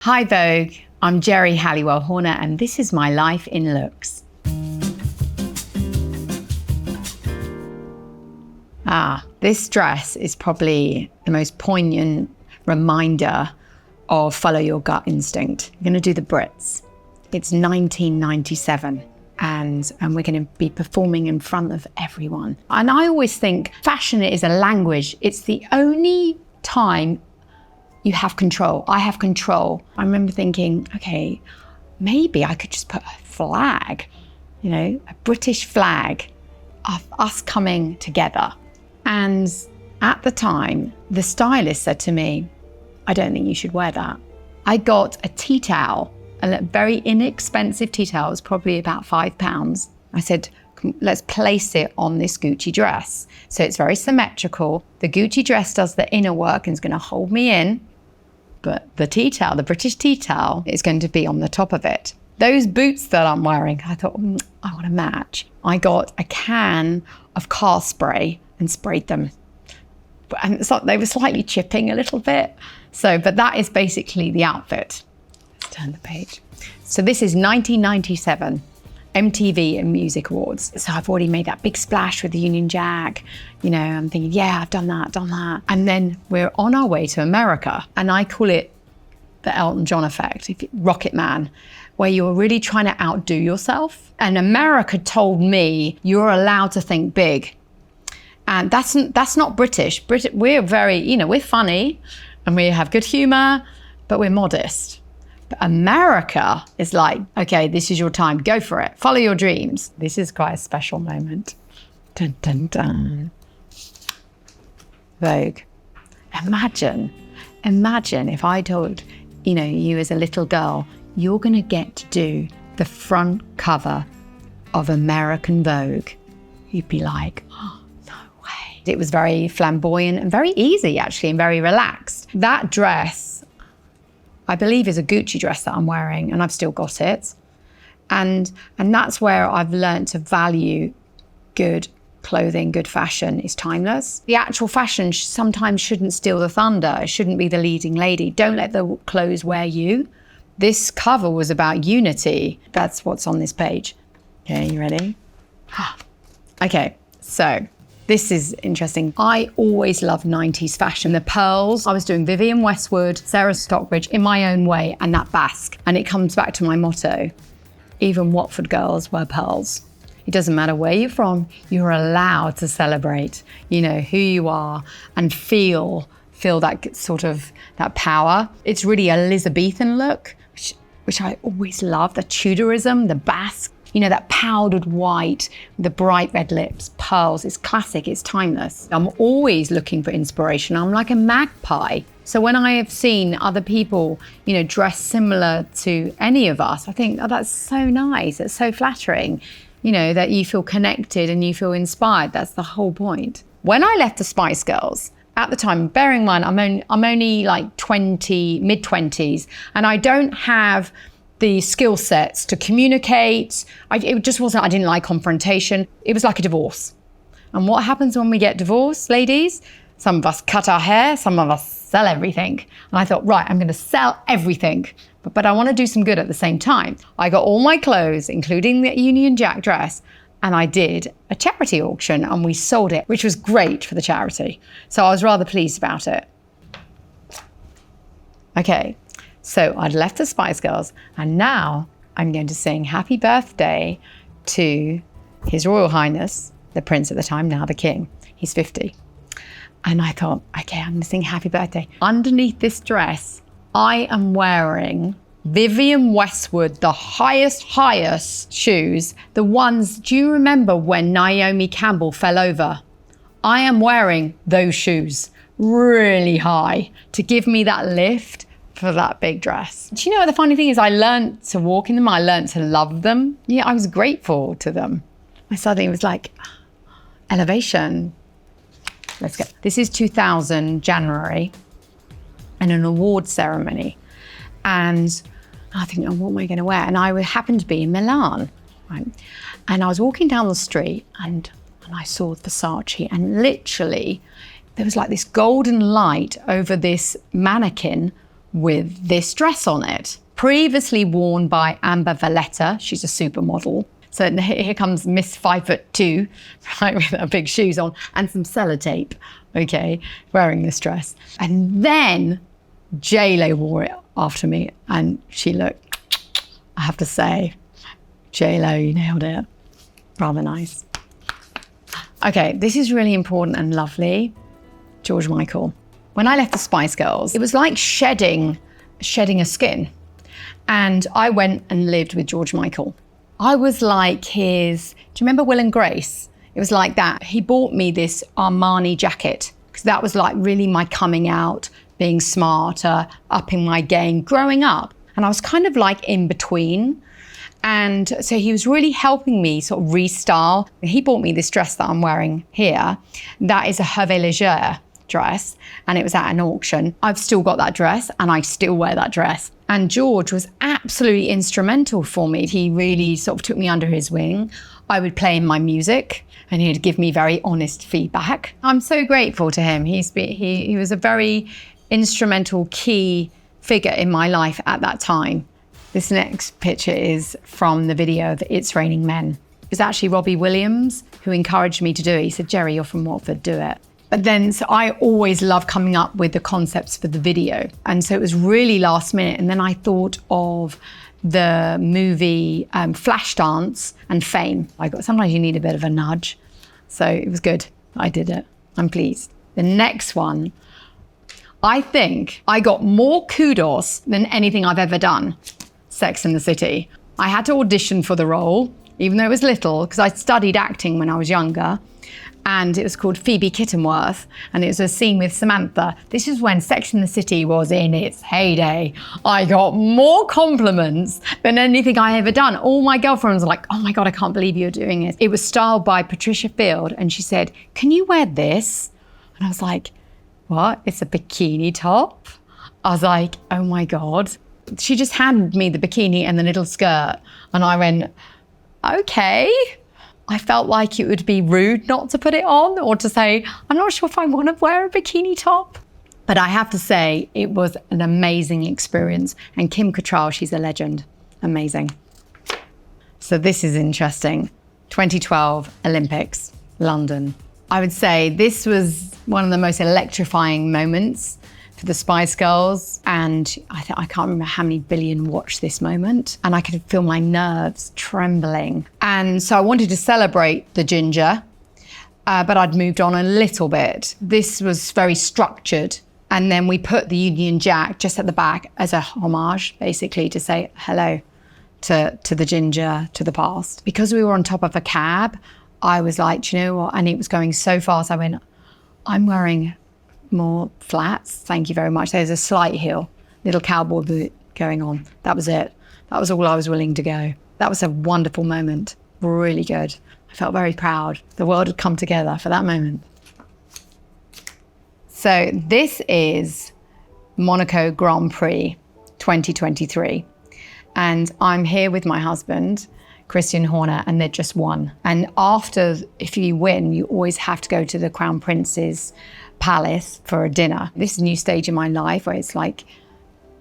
Hi Vogue, I'm Geri Halliwell-Horner and this is my life in looks. This dress is probably the most poignant reminder of follow your gut instinct. We're going to do the Brits. It's 1997 and we're going to be performing in front of everyone. And I always think fashion is a language. It's the only time you have control. I have control. I remember thinking, okay, maybe I could just put a flag, a British flag of us coming together. And at the time, the stylist said to me, I don't think you should wear that. I got a tea towel, a very inexpensive tea towel. It was probably about £5. I said, let's place it on this Gucci dress. So it's very symmetrical. The Gucci dress does the inner work and is going to hold me in. But the tea towel, the British tea towel, is going to be on the top of it. Those boots that I'm wearing, I thought, I want to match. I got a can of car spray and sprayed them. And so they were slightly chipping a little bit. But that is basically the outfit. Let's turn the page. So this is 1997. MTV and Music Awards. So I've already made that big splash with the Union Jack. I'm thinking, yeah, I've done that. And then we're on our way to America. And I call it the Elton John effect, Rocket Man, where you're really trying to outdo yourself. And America told me, you're allowed to think big. And that's not British. We're very, we're funny and we have good humor, but we're modest. But America is like, okay, this is your time, go for it, follow your dreams. This is quite a special moment. Dun, dun, dun. Vogue. Imagine if I told, you as a little girl, you're gonna get to do the front cover of American Vogue. You'd be like, oh, no way. It was very flamboyant and very easy actually, and very relaxed. That dress, I believe, is a Gucci dress that I'm wearing, and I've still got it. And that's where I've learned to value good clothing, good fashion is timeless. The actual fashion sometimes shouldn't steal the thunder. It shouldn't be the leading lady. Don't let the clothes wear you. This cover was about unity. That's what's on this page. Okay, you ready? Okay, so this is interesting. I always loved 90s fashion. The pearls, I was doing Vivienne Westwood, Sarah Stockbridge in my own way, and that basque. And it comes back to my motto, even Watford girls wear pearls. It doesn't matter where you're from, you're allowed to celebrate, who you are and feel that sort of, that power. It's really a Elizabethan look, which I always love, the Tudorism, the basque. That powdered white, the bright red lips, pearls. It's classic, it's timeless. I'm always looking for inspiration. I'm like a magpie. So when I have seen other people, dress similar to any of us, I think, oh, that's so nice. It's so flattering, that you feel connected and you feel inspired. That's the whole point. When I left the Spice Girls, at the time, bearing in mind, I'm only like mid-20s, and I don't have the skill sets to communicate. It just wasn't, I didn't like confrontation. It was like a divorce. And what happens when we get divorced, ladies? Some of us cut our hair, some of us sell everything. And I thought, right, I'm gonna sell everything, but I wanna do some good at the same time. I got all my clothes, including the Union Jack dress, and I did a charity auction and we sold it, which was great for the charity. So I was rather pleased about it. Okay. So I'd left the Spice Girls and now I'm going to sing happy birthday to His Royal Highness, the Prince at the time, now the King. He's 50. And I thought, okay, I'm going to sing happy birthday. Underneath this dress, I am wearing Vivienne Westwood, the highest shoes. The ones, do you remember when Naomi Campbell fell over? I am wearing those shoes really high to give me that lift for that big dress. Do you know what the funny thing is? I learned to walk in them. I learned to love them. Yeah, I was grateful to them. I suddenly was like, elevation. Let's go. This is 2000, January, and an award ceremony. And I think, oh, what am I going to wear? And I happened to be in Milan, right? And I was walking down the street and I saw Versace, and literally there was like this golden light over this mannequin with this dress on it, previously worn by Amber Valletta. She's a supermodel. So here comes Miss 5'2", right, with her big shoes on and some sellotape, okay, wearing this dress. And then J-Lo wore it after me, and she looked, I have to say, J-Lo, you nailed it. Rather nice. Okay, this is really important and lovely. George Michael. When I left the Spice Girls, it was like shedding a skin. And I went and lived with George Michael. I was like his, do you remember Will and Grace? It was like that. He bought me this Armani jacket because that was like really my coming out, being smarter, upping my game, growing up. And I was kind of like in between. And so he was really helping me sort of restyle. He bought me this dress that I'm wearing here. That is a Hervé Leger dress, and it was at an auction. I've still got that dress and I still wear that dress. And George was absolutely instrumental for me. He really sort of took me under his wing. I would play him my music and he'd give me very honest feedback. I'm so grateful to him. He was a very instrumental, key figure in my life at that time. This next picture is from the video of It's Raining Men. It was actually Robbie Williams who encouraged me to do it. He said, Geri, you're from Watford, do it. But then, so I always love coming up with the concepts for the video. And so it was really last minute. And then I thought of the movie Flashdance and Fame. Sometimes you need a bit of a nudge. So it was good. I did it. I'm pleased. The next one, I think I got more kudos than anything I've ever done. Sex and the City. I had to audition for the role, even though it was little, because I studied acting when I was younger. And it was called Phoebe Kittenworth, and it was a scene with Samantha. This is when Sex and the City was in its heyday. I got more compliments than anything I ever done. All my girlfriends were like, oh my God, I can't believe you're doing it. It was styled by Patricia Field, and she said, can you wear this? And I was like, what? It's a bikini top? I was like, oh my God. She just handed me the bikini and the little skirt, and I went, okay. I felt like it would be rude not to put it on or to say, I'm not sure if I want to wear a bikini top. But I have to say, it was an amazing experience. And Kim Cattrall, she's a legend. Amazing. So this is interesting. 2012 Olympics, London. I would say this was one of the most electrifying moments for the Spice Girls, and I can't remember how many billion watched this moment, and I could feel my nerves trembling. And so I wanted to celebrate the ginger, but I'd moved on a little bit. This was very structured, and then we put the Union Jack just at the back as a homage, basically to say hello to the ginger, to the past. Because we were on top of a cab, I was like, do you know what? And it was going so fast, I went, I'm wearing more flats, thank you very much. There's a slight heel, little cowboy boot going on. That was it. That was all I was willing to go. That was a wonderful moment, really good. I felt very proud. The world had come together for that moment. So this is Monaco Grand Prix 2023. And I'm here with my husband, Christian Horner, and they'd just won. And after, if you win, you always have to go to the Crown Prince's palace for a dinner. This is a new stage in my life where it's like,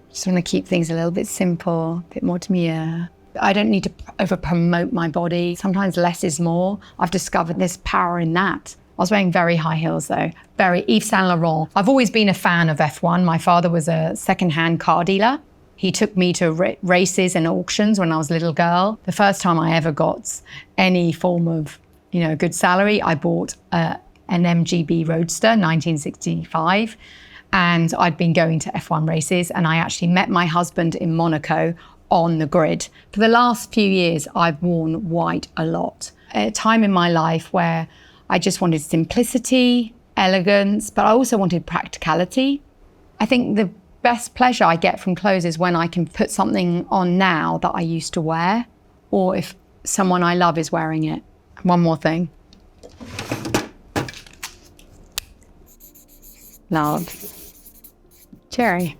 just want to keep things a little bit simple, a bit more demure. I don't need to over promote my body. Sometimes less is more. I've discovered there's power in that. I was wearing very high heels though, very Yves Saint Laurent. I've always been a fan of F1. My father was a secondhand car dealer. He took me to races and auctions when I was a little girl. The first time I ever got any form of, good salary, I bought an MGB Roadster, 1965. And I'd been going to F1 races, and I actually met my husband in Monaco on the grid. For the last few years, I've worn white a lot. At a time in my life where I just wanted simplicity, elegance, but I also wanted practicality. I think the best pleasure I get from clothes is when I can put something on now that I used to wear, or if someone I love is wearing it. One more thing. Love. Geri.